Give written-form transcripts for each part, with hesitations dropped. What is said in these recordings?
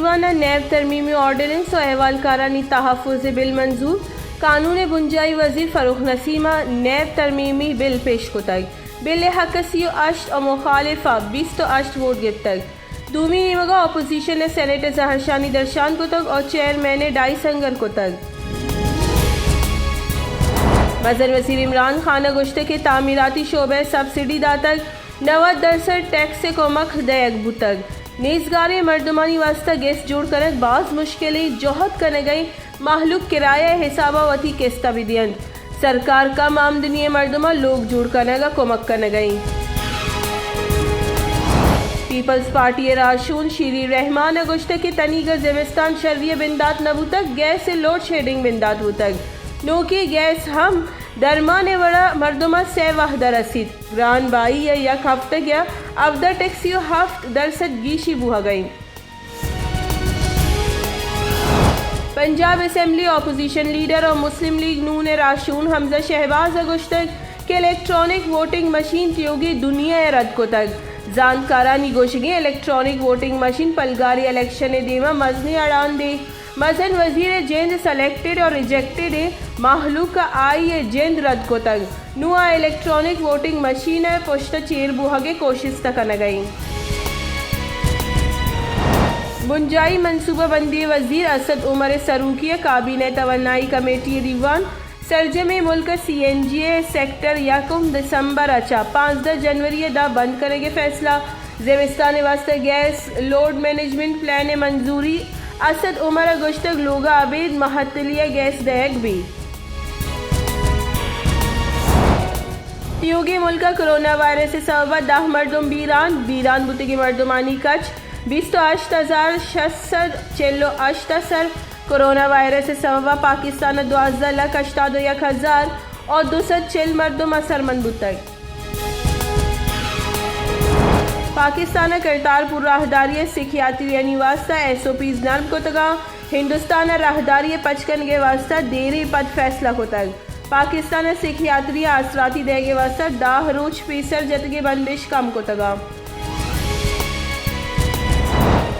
सचिवाना नैब तरमीमी ordinance और अहवालकारानी तहफ़्फ़ुज़ bill मंजूर। कानून बुंजाई वज़ीर फ़ारूक नसीमा नैब तरमीमी बिल पेश कोतक। बिल हक 38 और मुखालिफा 28 वोट गिरतक। दूमी नीमगा अपोजिशन ने सेनेटर जहरशानी दरशान कोतक और चेयरमैन डाई संगर कोतक। मज़र वज़ीर इमरान खान गोश्त के तामीराती शोबे सब्सिडी दातक 90% टैक्स से कोमक दयक बुतक। नीजगारे मर्दमानी वास्ता गैस जोड़ कर बाज़ मुश्किलें जोहद करने गई महलूक किराया हिसाबा वती किस्ता विदियन। सरकार कम आमदनी मर्दमा लोग जोड़ करने का कोमक करने गई। पीपल्स पार्टी राशून शीरी रहमान गोश्त के तनीगर ज़िमिस्तान शर्रिय बिंदात नबूतक गैस से लोड शेडिंग बिंदात बुतक। नोकी गैस हम दरमाने बड़ा मर्दमा से वहदा रसीद ग्रान बाई या यक हफ्ते गया अब द टैक्सियो हफ्त दरसद गीशी बुहा गई। पंजाब असेंबली अपोजिशन लीडर और मुस्लिम लीग नून राशून हमजा शहबाज अगुश्तक के इलेक्ट्रॉनिक वोटिंग मशीन त्योगी दुनिया रद्द को तक जानकारानी गोशगी इलेक्ट्रॉनिक वोटिंग मशीन पलगारी इलेक्शन दीमा मजनी अड़ान दे मजन वजीर जेंद सेलेक्टेड और रिजेक्टेड महलूक का आई जेंद रद्द को तक नुआ इलेक्ट्रॉनिक वोटिंग मशीन है पुश्त चेर बुहगे कोशिश तक न गई। बुंजाई मनसूबा बंदी वजीर असद उमर सरूकी काबीना तवन्नाई कमेटी दीवान सरजमे मुल्क CNG सेक्टर 1 दिसंबर अच्छा 5 जनवरी दा बंद करेंगे फैसला। ज़िमिस्तान वास्ते गैस लोड मैनेजमेंट प्लान मंजूरी असद उमर गुश्तक लोगा आबेद महतलिया गैस दयक भी। त्योगी मुल्क कोरोना वायरस से सबब 10 मर्दम बीरान बुतगी मर्दमानी कच 28,648 सर कोरोना वायरस से सबब पाकिस्तान 12,81,000 और 240 मर्दम असरमंद बुतक। पाकिस्तान करतारपुर राहदारी सिखियात्री वास्ता SOPs नर्म को तगा हिंदुस्तान राहदारी पचकन के वास्ता देरी पद फैसला को तक पाकिस्तान सिखियात्री आसराती दे के वास्ता 10 रोज फीसर जतगे बंदिश कम को तगा।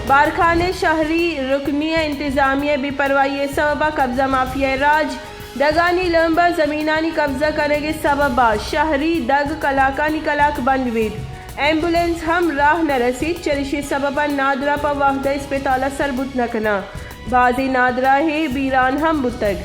बारखाने शहरी रुकनिया इंतजामिया बेपरवाही सबबा कब्जा माफिया राज दगानी लंबा जमीनानी कब्जा करेंगे सबबा शहरी दग कलाकानी कलाक बंद वेद एम्बुलेंस हम राह न रसीद चलिशी सबबा नादरा पर वाहदा अस्पताल सरबुत नकना बाजी नादरा है बीरान हम बुतग।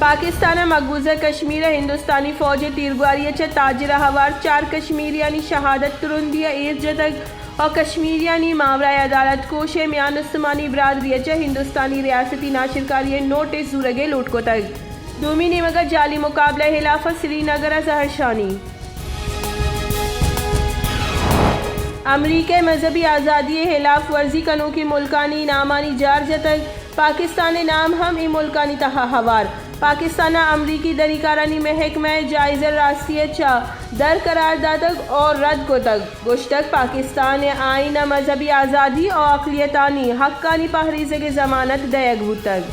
पाकिस्तान मकबूजा कश्मीर हिंदुस्तानी फौज तीरगुआरी ताजरा हवार 4 कश्मीरियानी शहादत तुरंदिया इज्जतक और कश्मीरियानी मावरा अदालत कोश म्यान उस्मानी बरादरी हिंदुस्तानी रियासती नाशिरकारी नोटिस जुरगे लूट को तक दूमी निमगा जाली मुकाबला हिलाफत श्रीनगर जहरशानी। अमरीका मजहबी आज़ादी हिलाफ वर्जी कनो की मुल्कानी नामानी जार तक पाकिस्तान नाम हम ई मुल्कानी तहा हवार पाकिस्तान अमरीकी दरीकारानी महकमा जायज़र रास्ती चा दर करार दातक और रद्द को तक गुश्तक पाकिस्तान आईना मजहबी आज़ादी और अकलियतानी हक्कानी पहरीज़ के ज़मानत दयक तक।